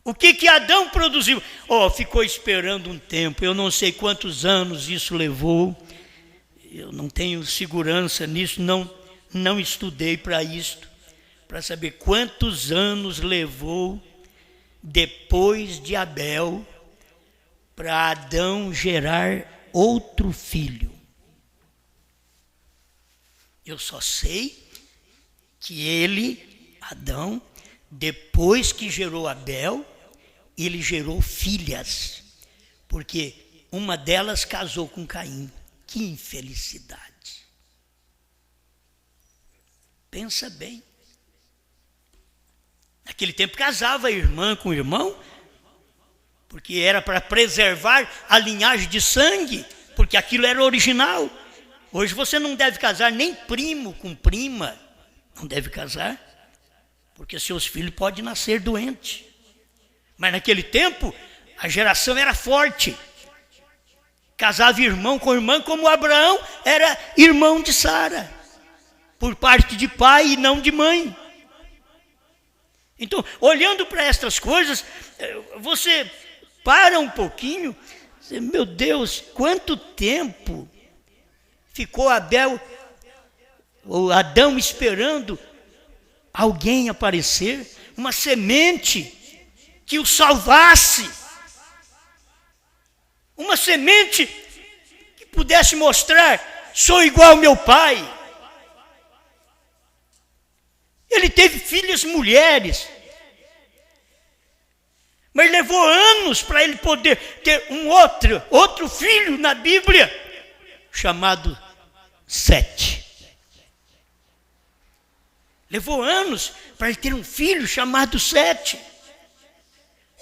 O que Adão produziu? Ficou esperando um tempo. Eu não sei quantos anos isso levou. Eu não tenho segurança nisso, não estudei para isto, para saber quantos anos levou depois de Abel para Adão gerar outro filho. Eu só sei que ele, Adão, depois que gerou Abel, ele gerou filhas, porque uma delas casou com Caim. Que infelicidade. Pensa bem. Naquele tempo casava a irmã com o irmão, porque era para preservar a linhagem de sangue, porque aquilo era original. Hoje você não deve casar nem primo com prima. Não deve casar, porque seus filhos podem nascer doentes. Mas naquele tempo, a geração era forte. Casava irmão com irmã, como Abraão era irmão de Sara, por parte de pai e não de mãe. Então, olhando para estas coisas, você para um pouquinho, meu Deus, quanto tempo ficou Adão esperando alguém aparecer, uma semente que o salvasse. Uma semente que pudesse mostrar: sou igual ao meu pai. Ele teve filhas mulheres, mas levou anos para ele poder ter outro filho na Bíblia, chamado Sete. Levou anos para ele ter um filho chamado Sete.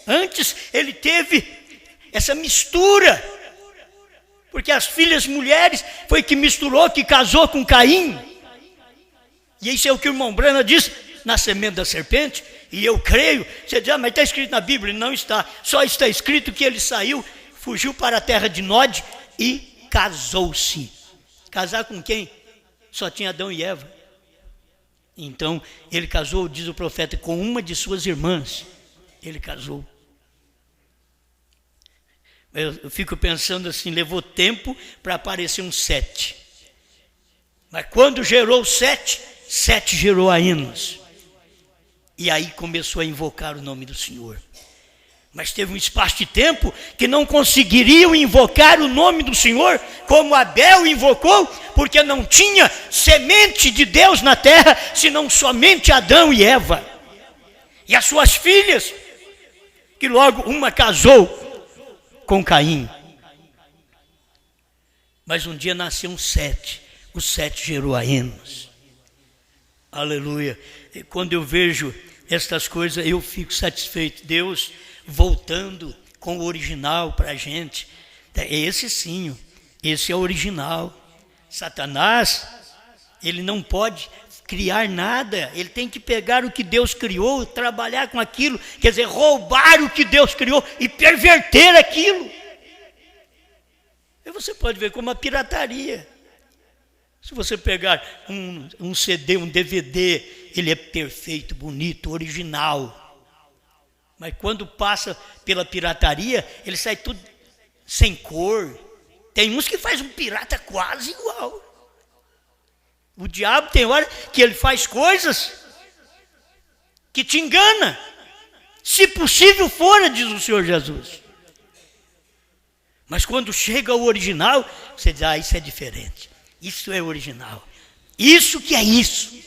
Antes ele teve essa mistura, porque as filhas mulheres foi que misturou, que casou com Caim. E isso é o que o irmão Brana diz na semente da serpente, e eu creio. Você diz: mas está escrito na Bíblia? Não está. Só está escrito que ele saiu, fugiu para a terra de Nod e casou-se. Casar com quem? Só tinha Adão e Eva. Então ele casou, diz o profeta, com uma de suas irmãs. Ele casou. Eu fico pensando assim, levou tempo para aparecer um Sete. Mas quando gerou Sete, Sete gerou a Enos. E aí começou a invocar o nome do Senhor. Mas teve um espaço de tempo que não conseguiriam invocar o nome do Senhor como Abel invocou, porque não tinha semente de Deus na terra, senão somente Adão e Eva. E as suas filhas, que logo uma casou com Caim. Mas um dia nasceu um Sete. O Sete gerou a Enos. Aleluia. E quando eu vejo estas coisas, eu fico satisfeito. Deus voltando com o original para a gente. Esse sim, esse é o original. Satanás, ele não pode criar nada. Ele tem que pegar o que Deus criou, trabalhar com aquilo, quer dizer, roubar o que Deus criou e perverter aquilo. E você pode ver como a pirataria. Se você pegar um CD, um DVD, ele é perfeito, bonito, original. Mas quando passa pela pirataria, ele sai tudo sem cor. Tem uns que faz um pirata quase igual. O diabo tem hora que ele faz coisas que te engana. Se possível fora, diz o Senhor Jesus. Mas quando chega ao original, você diz: isso é diferente. Isso é original. Isso que é isso.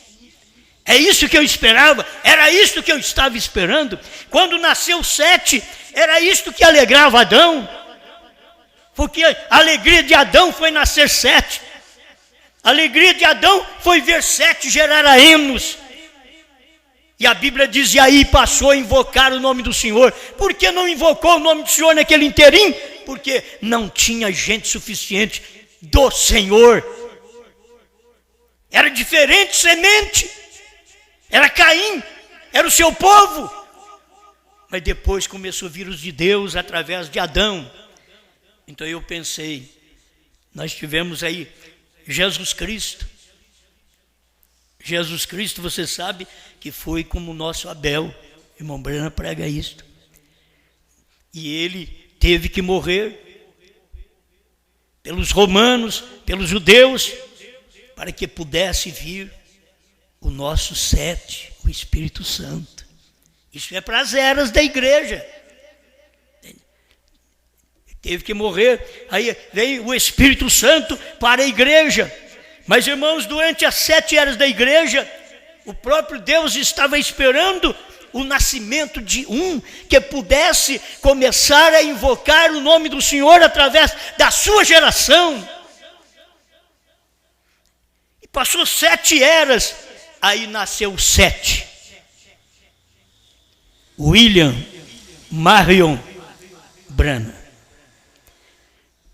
É isso que eu esperava. Era isso que eu estava esperando. Quando nasceu Sete, era isto que alegrava Adão. Porque a alegria de Adão foi nascer Sete. A alegria de Adão foi ver Sete gerar a Enos. E a Bíblia diz: e aí passou a invocar o nome do Senhor. Por que não invocou o nome do Senhor naquele inteirinho? Porque não tinha gente suficiente do Senhor. Era diferente semente. Era Caim, era o seu povo. Mas depois começou a vir os de Deus através de Adão. Então eu pensei, nós tivemos aí Jesus Cristo. Jesus Cristo, você sabe que foi como o nosso Abel. Irmão Brana prega isto. E ele teve que morrer pelos romanos, pelos judeus, para que pudesse vir o nosso Sete, o Espírito Santo. Isso é para as eras da igreja. Teve que morrer. Aí veio o Espírito Santo para a igreja. Mas, irmãos, durante as 7 eras da igreja, o próprio Deus estava esperando o nascimento de um que pudesse começar a invocar o nome do Senhor através da sua geração. E passou 7 eras. Aí nasceu Sete. William Marion Branham.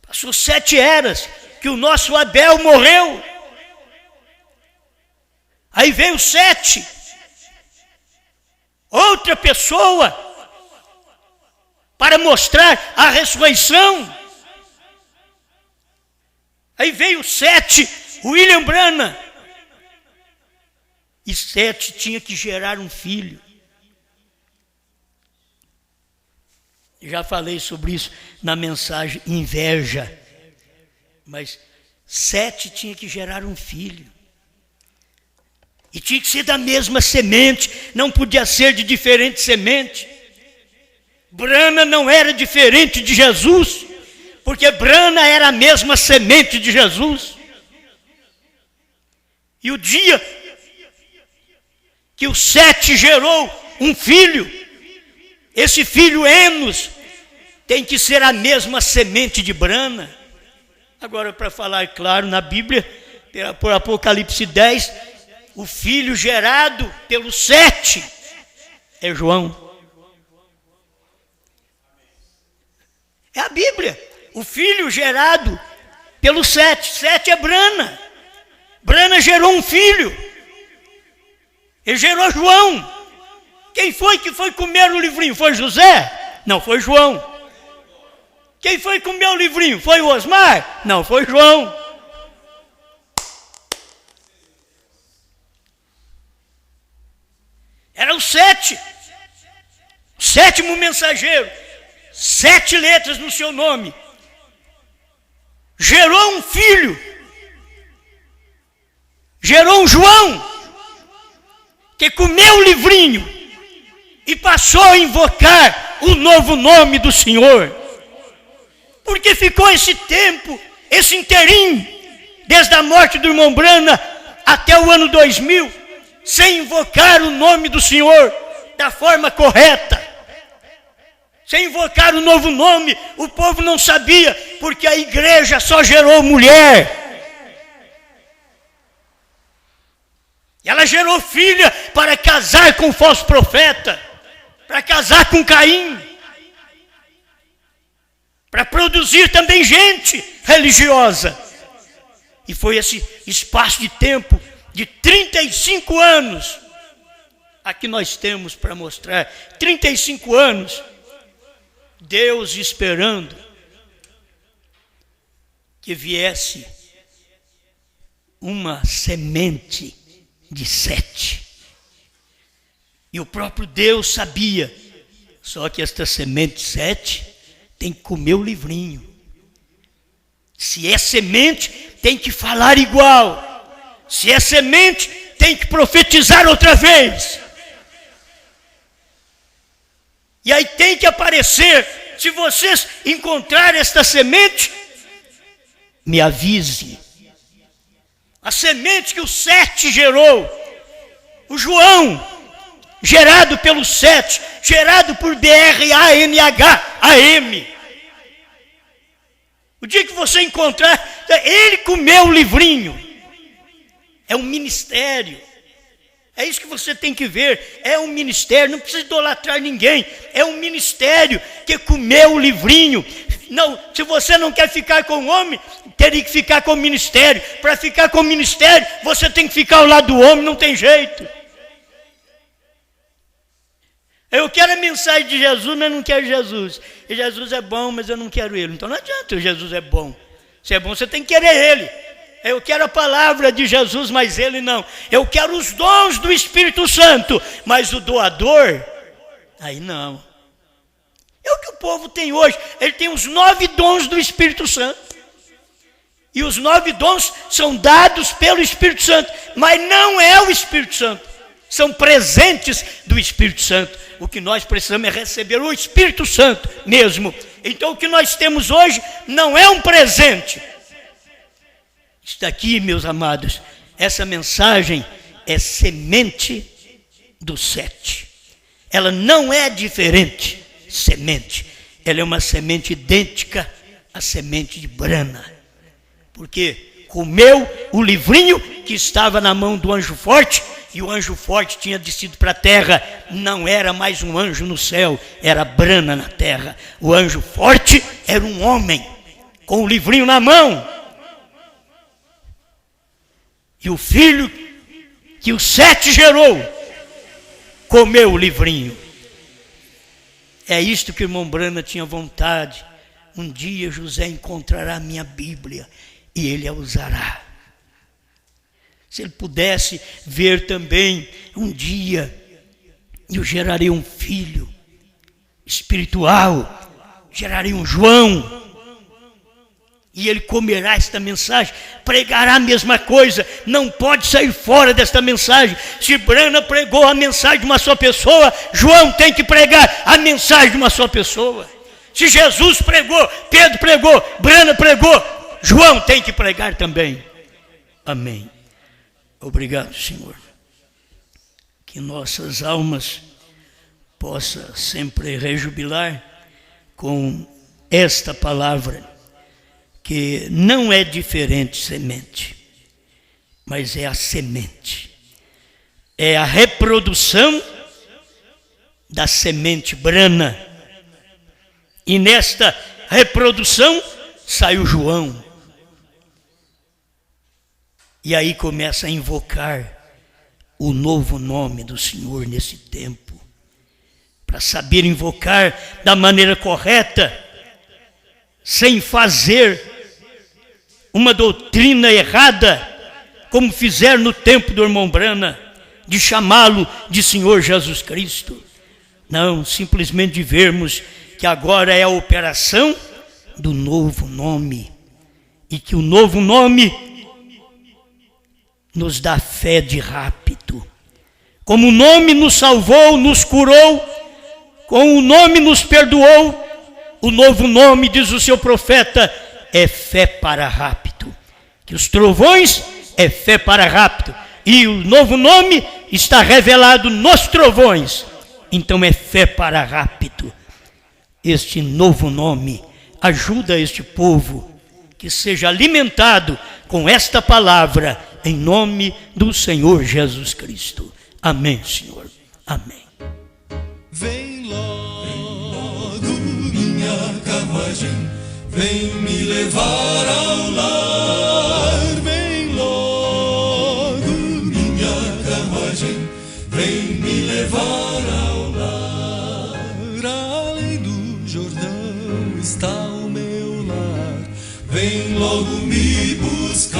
Passou 7 eras que o nosso Abel morreu. Aí veio Sete. Outra pessoa para mostrar a ressurreição. Aí veio Sete, William Branham. E Sete tinha que gerar um filho. Já falei sobre isso na mensagem Inveja. Mas Sete tinha que gerar um filho. E tinha que ser da mesma semente. Não podia ser de diferente semente. Brana não era diferente de Jesus, porque Brana era a mesma semente de Jesus. E o dia que o Sete gerou um filho, esse filho Enos tem que ser a mesma semente de Brana. Agora, para falar claro, na Bíblia, por Apocalipse 10, o filho gerado pelo Sete é João. É a Bíblia. O filho gerado pelo Sete. Sete é Brana. Brana gerou um filho. Ele gerou João. Quem foi que foi comer o livrinho? Foi José? Não, foi João. Quem foi comer o livrinho? Foi o Osmar? Não, foi João. Era o Sete. O sétimo mensageiro. 7 letras no seu nome. Gerou um filho. Gerou um João, que comeu o livrinho e passou a invocar o novo nome do Senhor. Porque ficou esse tempo, esse inteirinho, desde a morte do irmão Brana até o ano 2000, sem invocar o nome do Senhor da forma correta. Sem invocar o novo nome, o povo não sabia, porque a igreja só gerou mulher. E ela gerou filha para casar com o falso profeta, para casar com Caim, para produzir também gente religiosa. E foi esse espaço de tempo de 35 anos, aqui nós temos para mostrar, 35 anos, Deus esperando que viesse uma semente de Sete. E o próprio Deus sabia, só que esta semente de Sete tem que comer o livrinho. Se é semente, tem que falar igual. Se é semente, tem que profetizar outra vez. E aí tem que aparecer. Se vocês encontrarem esta semente, me avise. A semente que o Sete gerou, o João, gerado pelo Sete, gerado por B-R-A-N-H-A-M. O dia que você encontrar, ele comeu o livrinho. É um ministério. É isso que você tem que ver, é um ministério, não precisa idolatrar ninguém, é um ministério que comeu o livrinho. Não, se você não quer ficar com o homem, teria que ficar com o ministério. Para ficar com o ministério, você tem que ficar ao lado do homem, não tem jeito. Eu quero a mensagem de Jesus, mas não quero Jesus. E Jesus é bom, mas eu não quero ele. Então não adianta, Jesus é bom. Se é bom, você tem que querer ele. Eu quero a palavra de Jesus, mas ele não. Eu quero os dons do Espírito Santo, mas o doador, aí não. É o que o povo tem hoje. Ele tem os 9 dons do Espírito Santo. E os 9 dons são dados pelo Espírito Santo, mas não é o Espírito Santo. São presentes do Espírito Santo. O que nós precisamos é receber o Espírito Santo mesmo. Então o que nós temos hoje não é um presente. Está aqui, meus amados, essa mensagem é semente do Sete. Ela não é diferente, semente. Ela é uma semente idêntica à semente de Brana. Porque comeu o livrinho que estava na mão do anjo forte, e o anjo forte tinha descido para a terra. Não era mais um anjo no céu, era Brana na terra. O anjo forte era um homem, com o livrinho na mão. E o filho que o Sete gerou, comeu o livrinho. É isto que o irmão Brana tinha vontade. Um dia José encontrará a minha Bíblia e ele a usará. Se ele pudesse ver também, um dia eu gerarei um filho espiritual, gerarei um João, e ele comerá esta mensagem, pregará a mesma coisa, não pode sair fora desta mensagem. Se Brana pregou a mensagem de uma só pessoa, João tem que pregar a mensagem de uma só pessoa. Se Jesus pregou, Pedro pregou, Brana pregou, João tem que pregar também. Amém. Obrigado, Senhor. Que nossas almas possam sempre rejubilar com esta palavra, que não é diferente semente, mas é a semente. É a reprodução da semente Brana. E nesta reprodução saiu João. E aí começa a invocar o novo nome do Senhor nesse tempo. Para saber invocar da maneira correta, sem fazer uma doutrina errada, como fizeram no tempo do irmão Brana, de chamá-lo de Senhor Jesus Cristo. Não, simplesmente de vermos que agora é a operação do novo nome, e que o novo nome nos dá fé de rápido. Como o nome nos salvou, nos curou, com o nome nos perdoou, o novo nome, diz o seu profeta, é fé para rápido. Que os trovões é fé para rápido. E o novo nome está revelado nos trovões. Então é fé para rápido. Este novo nome ajuda este povo que seja alimentado com esta palavra em nome do Senhor Jesus Cristo. Amém, Senhor. Amém. Vem logo, minha carruagem, vem me levar ao lar. Vem logo, minha carruagem, vem me levar ao lar. Além do Jordão está o meu lar. Vem logo me buscar.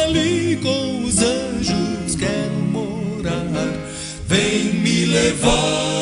Ali com os anjos quero morar. Vem me levar.